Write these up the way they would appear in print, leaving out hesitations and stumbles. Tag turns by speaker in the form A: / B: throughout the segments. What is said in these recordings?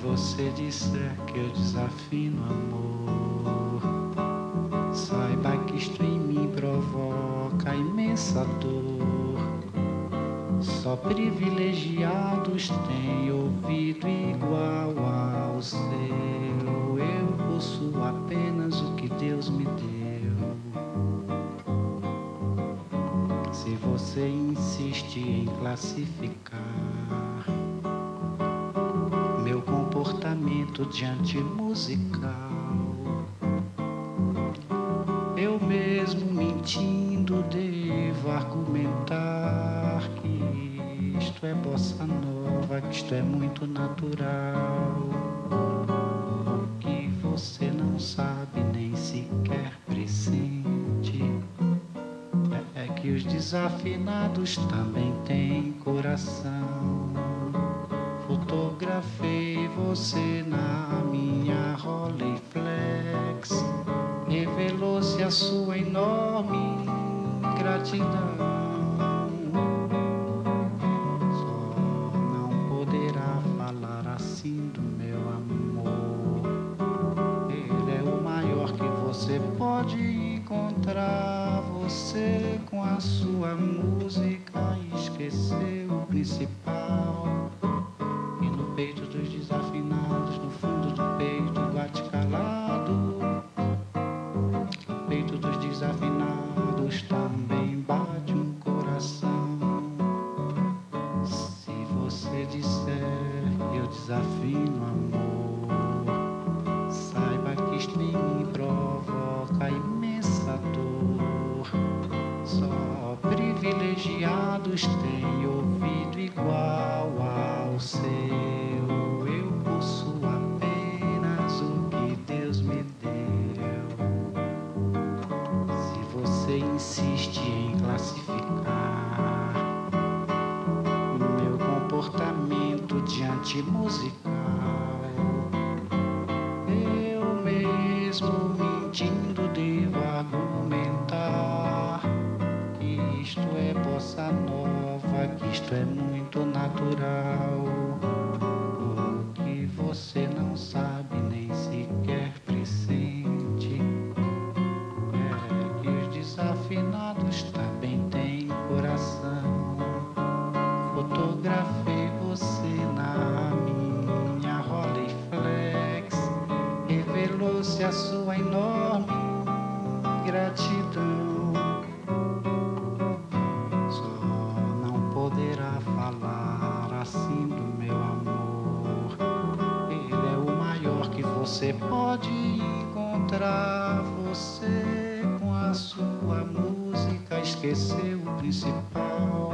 A: você disser que eu desafino amor, saiba que isto em mim provoca imensa dor. Só privilegiados têm ouvido igual ao seu. Eu possuo apenas o que Deus me deu. Se você insiste em classificar meu comportamento diante musical, eu mesmo mentindo devo argumentar que isto é bossa nova, que isto é muito natural. O que você não sabe nem sequer pressente é que os desafinados também têm coração. Fotografei você na minha Rolleiflex, revelou-se a sua enorme gratidão. Só não poderá falar assim do meu amor. Ele é o maior que você pode encontrar. Você com a sua música esqueceu o principal. E no peito dos desafinados, no fundo do peito bate calado. No peito dos desafinados também bate um coração. Se você disser que eu desafino amor, saiba que isto em mim provoca imensa dor. Só privilegiados têm ouvido igual ao seu. Eu possuo apenas o que Deus me deu. Se você insiste em classificar meu comportamento diante musical, eu mesmo mentindo devo argumentar que isto é bossa nova, que isto é muito natural. O que você não sabe nem sequer pressente é que os desafinados também têm coração. Fotografei você na minha Rolleiflex, revelou-se a sua enorme gratidão. Só não poderá falar assim do meu amor. Ele é o maior que você pode encontrar. Você com a sua música esqueceu o principal.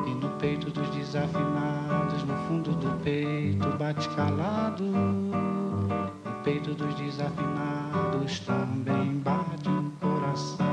A: E no peito dos desafinados, no fundo do peito bate calado. No peito dos desafinados também bate um coração.